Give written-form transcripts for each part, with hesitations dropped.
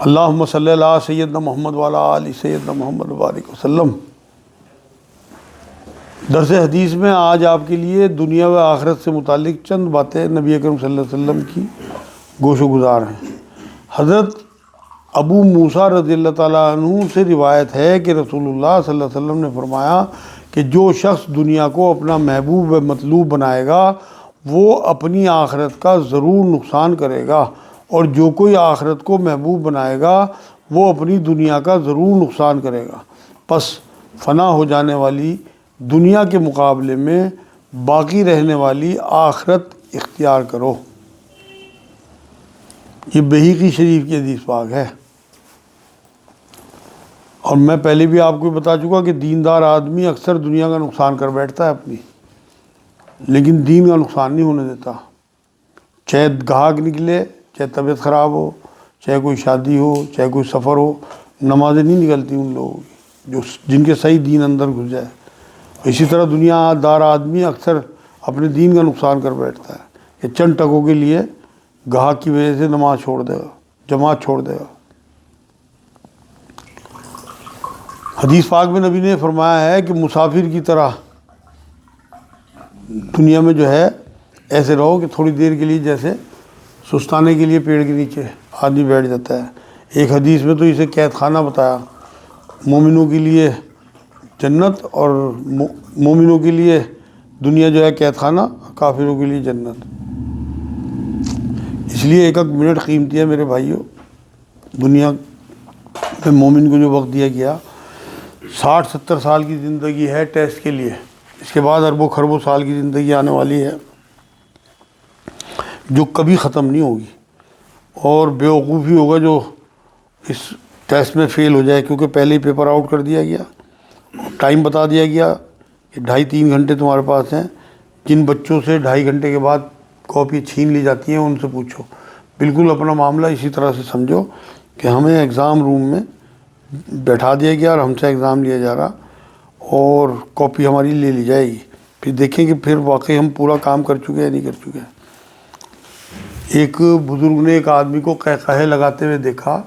اللہم صلی اللہ سیدنا محمد وعلی آل سیدنا محمد وبارک وسلم۔ درس حدیث میں آج آپ کے لیے دنیا و آخرت سے متعلق چند باتیں نبی اکرم صلی اللہ علیہ وسلم کی گوش و گزار ہیں۔ حضرت ابو موسیٰ رضی اللہ تعالیٰ عنہ سے روایت ہے کہ رسول اللہ صلی اللہ علیہ وسلم نے فرمایا کہ جو شخص دنیا کو اپنا محبوب و مطلوب بنائے گا وہ اپنی آخرت کا ضرور نقصان کرے گا، اور جو کوئی آخرت کو محبوب بنائے گا وہ اپنی دنیا کا ضرور نقصان کرے گا۔ پس فنا ہو جانے والی دنیا کے مقابلے میں باقی رہنے والی آخرت اختیار کرو۔ یہ بحیقی شریف کی حدیث پاک ہے، اور میں پہلے بھی آپ کو بتا چکا کہ دیندار آدمی اکثر دنیا کا نقصان کر بیٹھتا ہے اپنی، لیکن دین کا نقصان نہیں ہونے دیتا۔ چاہے گاہک نکلے، چاہے طبیعت خراب ہو، چاہے کوئی شادی ہو، چاہے کوئی سفر ہو، نمازیں نہیں نکلتی ان لوگوں کی جن کے صحیح دین اندر گھس جائے۔ اسی طرح دنیا دار آدمی اکثر اپنے دین کا نقصان کر بیٹھتا ہے کہ چند ٹکوں کے لیے گاہک کی وجہ سے نماز چھوڑ دے گا، جماعت چھوڑ دے گا۔ حدیث پاک میں نبی نے فرمایا ہے کہ مسافر کی طرح دنیا میں جو ہے ایسے رہو کہ تھوڑی دیر کے لیے جیسے سستانے کے لیے پیڑ کے نیچے آدمی بیٹھ جاتا ہے۔ ایک حدیث میں تو اسے قید خانہ بتایا، مومنوں کے لیے جنت اور مومنوں کے لیے دنیا جو ہے قید خانہ، کافروں کے لیے جنت۔ اس لیے ایک منٹ قیمتی ہے میرے بھائیوں۔ دنیا میں مومن کو جو وقت دیا گیا 60-70 سال کی زندگی ہے ٹیسٹ کے لیے، اس کے بعد اربوں خربوں سال کی زندگی آنے والی ہے جو کبھی ختم نہیں ہوگی، اور بیوقوفی ہوگا جو اس ٹیسٹ میں فیل ہو جائے، کیونکہ پہلے ہی پیپر آؤٹ کر دیا گیا، ٹائم بتا دیا گیا کہ 2.5-3 گھنٹے تمہارے پاس ہیں۔ جن بچوں سے 2.5 گھنٹے کے بعد کاپی چھین لی جاتی ہیں ان سے پوچھو، بالکل اپنا معاملہ اسی طرح سے سمجھو کہ ہمیں ایگزام روم میں بیٹھا دیا گیا اور ہم سے ایگزام لیا جا رہا، اور کاپی ہماری لے لی جائے گی، پھر دیکھیں کہ پھر واقعی ہم پورا کام کر چکے ہیں نہیں کر چکے ہیں۔ ایک بزرگ نے ایک آدمی کو قہقہے لگاتے ہوئے دیکھا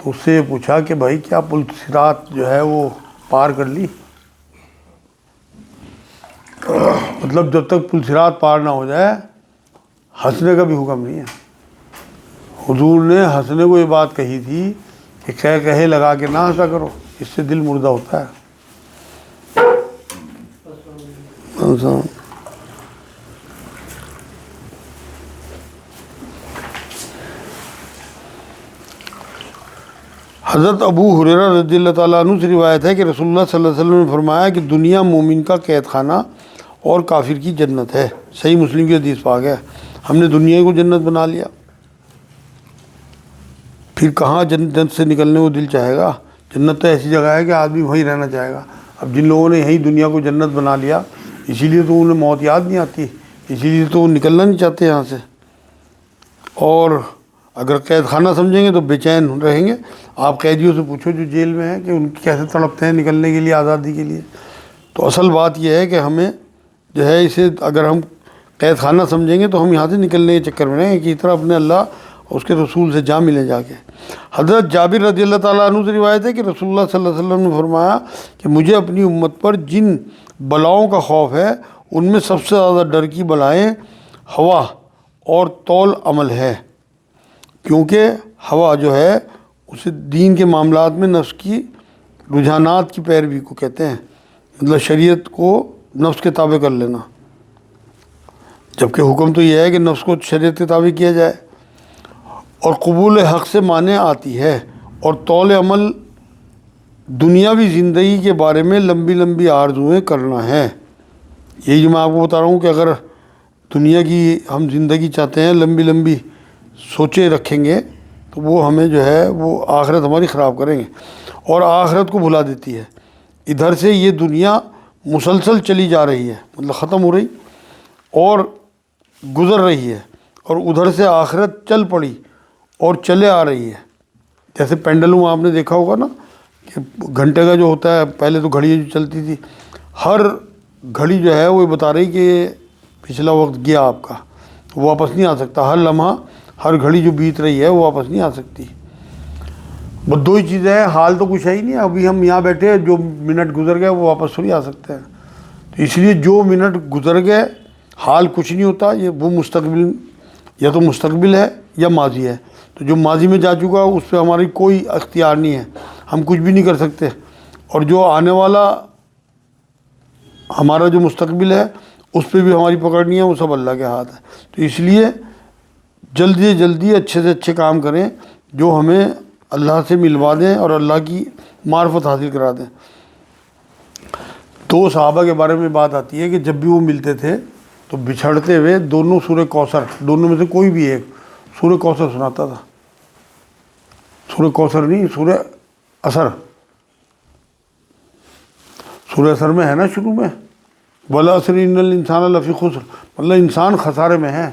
تو اس سے پوچھا کہ بھائی کیا پل صراط جو ہے وہ پار کر لی؟ مطلب جب تک پل صراط پار نہ ہو جائے ہنسنے کا بھی حکم نہیں ہے۔ حضور نے ہنسنے کو یہ بات کہی تھی کہ قہقہے لگا کے نہ ہنسا کرو، اس سے دل مردہ ہوتا ہے۔ حضرت ابو ہریرہ رضی اللہ تعالیٰ عنہ سے روایت ہے کہ رسول اللہ صلی اللہ علیہ وسلم نے فرمایا کہ دنیا مومن کا قید خانہ اور کافر کی جنت ہے۔ صحیح مسلم کی حدیث پاک ہے۔ ہم نے دنیا کو جنت بنا لیا، پھر کہاں جنت سے نکلنے کو دل چاہے گا؟ جنت تو ایسی جگہ ہے کہ آدمی وہیں رہنا چاہے گا۔ اب جن لوگوں نے یہیں دنیا کو جنت بنا لیا، اسی لیے تو انہیں موت یاد نہیں آتی، اسی لیے تو وہ نکلنا نہیں چاہتے یہاں سے، اور اگر قید خانہ سمجھیں گے تو بے چین رہیں گے۔ آپ قیدیوں سے پوچھو جو جیل میں ہیں کہ ان کیسے تڑپتے ہیں نکلنے کے لیے، آزادی کے لیے۔ تو اصل بات یہ ہے کہ ہمیں جو ہے اسے اگر ہم قید خانہ سمجھیں گے تو ہم یہاں سے نکلنے کے چکر میں رہیں گے کہ اس طرح اپنے اللہ اور اس کے رسول سے جا ملیں جا کے۔ حضرت جابر رضی اللہ تعالیٰ عنہ سے روایت ہے کہ رسول اللہ صلی اللہ علیہ وسلم نے فرمایا کہ مجھے اپنی امت پر جن بلاؤں کا خوف ہے ان میں سب سے زیادہ ڈر کی بلائیں ہوا اور طول عمل ہے، کیونکہ ہوا جو ہے اسے دین کے معاملات میں نفس کی رجحانات کی پیروی کو کہتے ہیں، مطلب شریعت کو نفس کے تابع کر لینا، جبکہ حکم تو یہ ہے کہ نفس کو شریعت کے تابع کیا جائے۔ اور قبول حق سے معنی آتی ہے، اور طول عمل دنیاوی زندگی کے بارے میں لمبی لمبی آرزوئیں کرنا ہے۔ یہی جو میں آپ کو بتا رہا ہوں کہ اگر دنیا کی ہم زندگی چاہتے ہیں، لمبی لمبی سوچیں رکھیں گے تو وہ ہمیں جو ہے وہ آخرت ہماری خراب کریں گے، اور آخرت کو بھلا دیتی ہے۔ ادھر سے یہ دنیا مسلسل چلی جا رہی ہے، مطلب ختم ہو رہی اور گزر رہی ہے، اور ادھر سے آخرت چل پڑی اور چلے آ رہی ہے۔ جیسے پینڈلم آپ نے دیکھا ہوگا نا کہ گھنٹے کا جو ہوتا ہے، پہلے تو گھڑی جو چلتی تھی، ہر گھڑی جو ہے وہ بتا رہی کہ پچھلا وقت گیا آپ کا، تو واپس نہیں آ سکتا۔ ہر لمحہ ہر گھڑی جو بیت رہی ہے وہ واپس نہیں آ سکتی۔ بس دو ہی چیزیں ہیں، حال تو کچھ ہے ہی نہیں. ابھی ہم یہاں بیٹھے ہیں، جو منٹ گزر گئے وہ واپس تھوڑی آ سکتے ہیں. تو اس لیے جو منٹ گزر گئے حال کچھ نہیں ہوتا. یہ وہ مستقبل، یا تو مستقبل ہے یا ماضی ہے. تو جو ماضی میں جا چکا اس پہ ہماری کوئی اختیار نہیں ہے، ہم کچھ بھی نہیں کر سکتے. اور جو آنے والا ہمارا جو مستقبل ہے اس پہ بھی ہماری پکڑ نہیں ہے، وہ سب اللہ کے ہاتھ ہے. تو اس لیے جلدی جلدی اچھے سے اچھے کام کریں جو ہمیں اللہ سے ملوا دیں اور اللہ کی معرفت حاصل کرا دیں. دو صحابہ کے بارے میں بات آتی ہے کہ جب بھی وہ ملتے تھے تو بچھڑتے ہوئے دونوں سورہ کوثر، دونوں میں سے کوئی بھی ایک سورہ کوثر سناتا تھا. سورہ کوثر نہیں، سورہ اثر. سورہ اثر میں ہے نا شروع میں وَالْعَصْرِ إِنَّ الْإِنسَانَ لَفِي خُسْرٍ، مطلب انسان خسارے میں ہے.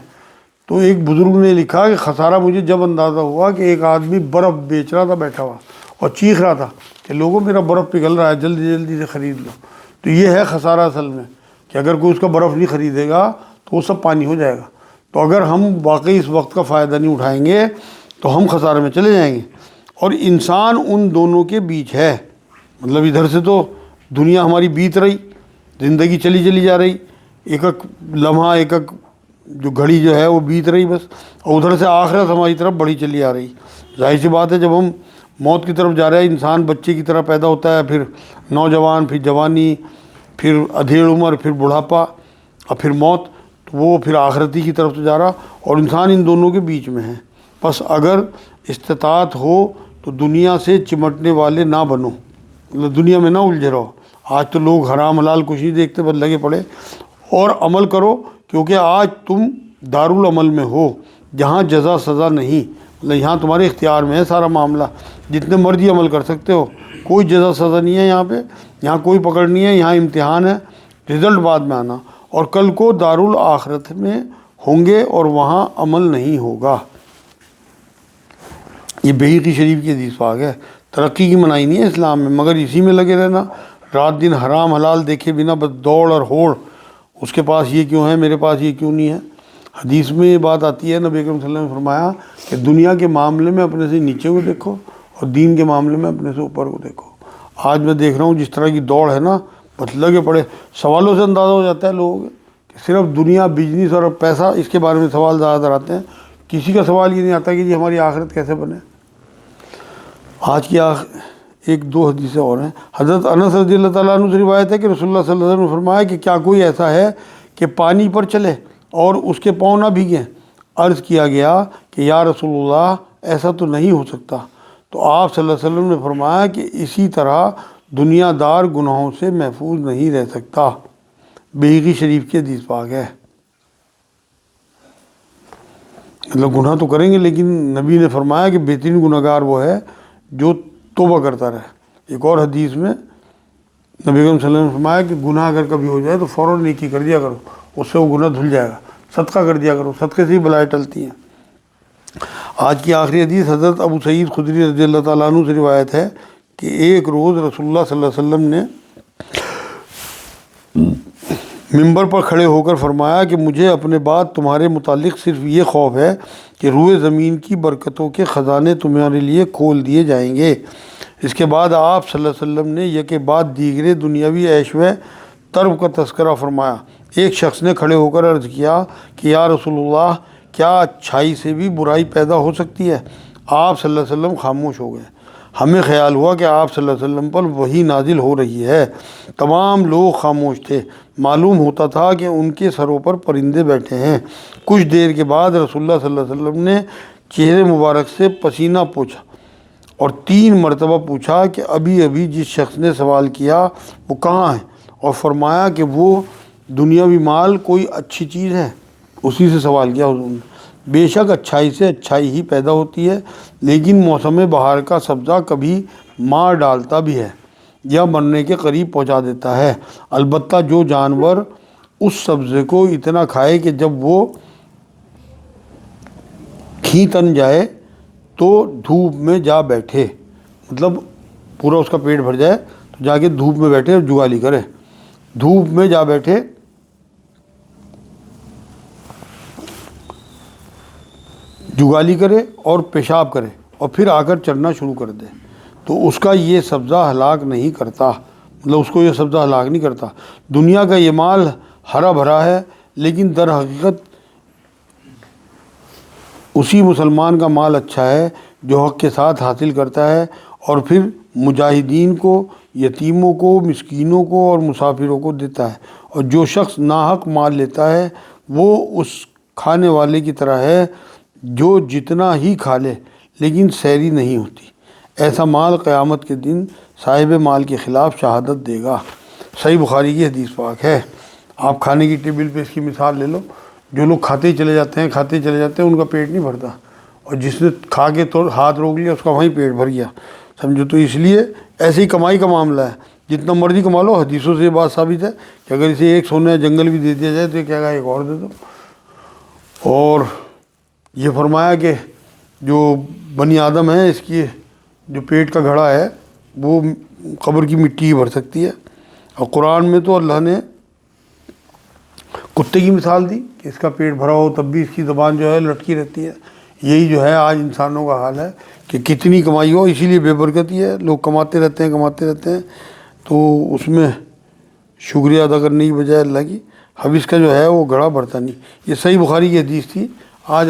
تو ایک بزرگ نے لکھا کہ خسارہ مجھے جب اندازہ ہوا کہ ایک آدمی برف بیچ رہا تھا بیٹھا ہوا اور چیخ رہا تھا کہ لوگوں میرا برف پگھل رہا ہے، جلدی جلدی سے خرید لو. تو یہ ہے خسارہ اصل میں، کہ اگر کوئی اس کا برف نہیں خریدے گا تو وہ سب پانی ہو جائے گا. تو اگر ہم واقعی اس وقت کا فائدہ نہیں اٹھائیں گے تو ہم خسارے میں چلے جائیں گے. اور انسان ان دونوں کے بیچ ہے. مطلب ادھر سے تو دنیا ہماری بیت رہی، زندگی چلی جا رہی، ایک ایک لمحہ ایک ایک جو گھڑی جو ہے وہ بیت رہی بس. اور ادھر سے آخرت ہماری طرف بڑھی چلی آ رہی. ظاہر سی بات ہے جب ہم موت کی طرف جا رہے ہیں، انسان بچے کی طرح پیدا ہوتا ہے، پھر نوجوان، پھر جوانی، پھر ادھیڑ عمر، پھر بڑھاپا اور پھر موت. تو وہ پھر آخرتی کی طرف سے جا رہا اور انسان ان دونوں کے بیچ میں ہے. بس اگر استطاعت ہو تو دنیا سے چمٹنے والے نہ بنو، مطلب دنیا میں نہ الجھے رہو. آج تو لوگ حرام حلال کچھ نہیں دیکھتے، بس لگے پڑے. اور عمل کرو، کیونکہ آج تم دارالعمل میں ہو جہاں جزا سزا نہیں. مطلب یہاں تمہارے اختیار میں ہے سارا معاملہ، جتنے مرضی عمل کر سکتے ہو، کوئی جزا سزا نہیں ہے یہاں پہ. یہاں کوئی پکڑ نہیں ہے، یہاں امتحان ہے، رزلٹ بعد میں آنا. اور کل کو دارالآخرت میں ہوں گے اور وہاں عمل نہیں ہوگا. یہ بحیقی شریف کی حدیث پاک ہے. ترقی کی منائی نہیں ہے اسلام میں، مگر اسی میں لگے رہنا، رات دن حرام حلال دیکھے بنا بس دوڑ اور ہوڑ. اس کے پاس یہ کیوں ہے، میرے پاس یہ کیوں نہیں ہے. حدیث میں یہ بات آتی ہے، نبی اکرم صلی اللہ علیہ وسلم نے فرمایا کہ دنیا کے معاملے میں اپنے سے نیچے کو دیکھو اور دین کے معاملے میں اپنے سے اوپر کو دیکھو. آج میں دیکھ رہا ہوں جس طرح کی دوڑ ہے نا، بس لگے پڑے. سوالوں سے اندازہ ہو جاتا ہے لوگوں کے کہ صرف دنیا، بزنس اور پیسہ، اس کے بارے میں سوال زیادہ تر آتے ہیں. کسی کا سوال یہ نہیں آتا کہ جی ہماری آخرت کیسے بنے. آج کی ایک دو حدیثیں اور ہیں. حضرت انس رضی اللہ تعالیٰ عنہ سے روایت ہے کہ رسول اللہ صلی اللہ علیہ وسلم نے فرمایا کہ کیا کوئی ایسا ہے کہ پانی پر چلے اور اس کے پاؤں نہ بھیگیں؟ عرض کیا گیا کہ یا رسول اللہ ایسا تو نہیں ہو سکتا. تو آپ صلی اللہ علیہ وسلم نے فرمایا کہ اسی طرح دنیا دار گناہوں سے محفوظ نہیں رہ سکتا. بحیقی شریف کی حدیث پاک ہے. مطلب گناہ تو کریں گے، لیکن نبی نے فرمایا کہ بہترین گناہ گار وہ ہے جو توبہ کرتا رہے. ایک اور حدیث میں نبی اکرم صلی اللہ علیہ وسلم نے فرمایا کہ گناہ اگر کبھی ہو جائے تو فوراً نیکی کر دیا کرو، اس سے وہ گناہ دھل جائے گا. صدقہ کر دیا کرو، صدقے سے ہی بلائیں ٹلتی ہیں. آج کی آخری حدیث حضرت ابو سعید خدری رضی اللہ تعالیٰ عنہ سے روایت ہے کہ ایک روز رسول اللہ صلی اللہ علیہ وسلم نے ممبر پر کھڑے ہو کر فرمایا کہ مجھے اپنے بعد تمہارے متعلق صرف یہ خوف ہے کہ روئے زمین کی برکتوں کے خزانے تمہارے لیے کھول دیے جائیں گے. اس کے بعد آپ صلی اللہ علیہ وسلم نے یک بعد دیگرے دنیاوی عیش و طرب کا تذکرہ فرمایا. ایک شخص نے کھڑے ہو کر عرض کیا کہ یا رسول اللہ کیا اچھائی سے بھی برائی پیدا ہو سکتی ہے؟ آپ صلی اللہ علیہ وسلم خاموش ہو گئے. ہمیں خیال ہوا کہ آپ صلی اللہ علیہ وسلم پر وحی نازل ہو رہی ہے. تمام لوگ خاموش تھے. معلوم ہوتا تھا کہ ان کے سروں پر پرندے بیٹھے ہیں. کچھ دیر کے بعد رسول اللہ صلی اللہ علیہ وسلم نے چہرے مبارک سے پسینہ پوچھا اور 3 مرتبہ پوچھا کہ ابھی ابھی جس شخص نے سوال کیا وہ کہاں ہے، اور فرمایا کہ وہ دنیاوی مال کوئی اچھی چیز ہے. اسی سے سوال کیا حضور نے. بے شک اچھائی سے اچھائی ہی پیدا ہوتی ہے، لیکن موسم بہار کا سبزہ کبھی مار ڈالتا بھی ہے یا مرنے کے قریب پہنچا دیتا ہے. البتہ جو جانور اس سبزے کو اتنا کھائے کہ جب وہ کھیں تن جائے تو دھوپ میں جا بیٹھے، مطلب پورا اس کا پیٹ بھر جائے تو جا کے دھوپ میں بیٹھے اور جگالی کرے. دھوپ میں جا بیٹھے، جگالی کرے اور پیشاب کرے اور پھر آ کر چرنا شروع کر دے تو اس کا یہ سبزہ ہلاک نہیں کرتا، مطلب اس کو یہ سبزہ ہلاک نہیں کرتا۔ دنیا کا یہ مال ہرا بھرا ہے، لیکن در حقیقت اسی مسلمان کا مال اچھا ہے جو حق کے ساتھ حاصل کرتا ہے اور پھر مجاہدین کو، یتیموں کو، مسکینوں کو اور مسافروں کو دیتا ہے۔ اور جو شخص ناحق مال لیتا ہے وہ اس کھانے والے کی طرح ہے جو جتنا ہی کھا لے لیکن سیری نہیں ہوتی۔ ایسا مال قیامت کے دن صاحب مال کے خلاف شہادت دے گا۔ صحیح بخاری کی حدیث پاک ہے۔ آپ کھانے کی ٹیبل پہ اس کی مثال لے لو، جو لوگ کھاتے ہی چلے جاتے ہیں ان کا پیٹ نہیں بھرتا، اور جس نے کھا کے تو ہاتھ روک لیا اس کا وہیں پیٹ بھر گیا، سمجھو۔ تو اس لیے ایسے ہی کمائی کا معاملہ ہے، جتنا مرضی کما لو۔ حدیثوں سے یہ بات ثابت ہے کہ اگر اسے ایک سونے کا جنگل بھی دے دیا جائے تو یہ کہے گا ایک اور دے دو۔ اور یہ فرمایا کہ جو بنی آدم ہے اس کی جو پیٹ کا گھڑا ہے وہ قبر کی مٹی ہی بھر سکتی ہے۔ اور قرآن میں تو اللہ نے کتے کی مثال دی کہ اس کا پیٹ بھرا ہو تب بھی اس کی زبان جو ہے لٹکی رہتی ہے۔ یہی جو ہے آج انسانوں کا حال ہے کہ کتنی کمائی ہو، اسی لیے بے برکتی ہے، لوگ کماتے رہتے ہیں تو اس میں شکریہ ادا کرنے کی بجائے اللہ کی، اب اس کا جو ہے وہ گھڑا بھرتا نہیں۔ یہ صحیح بخاری کی حدیث تھی۔ آج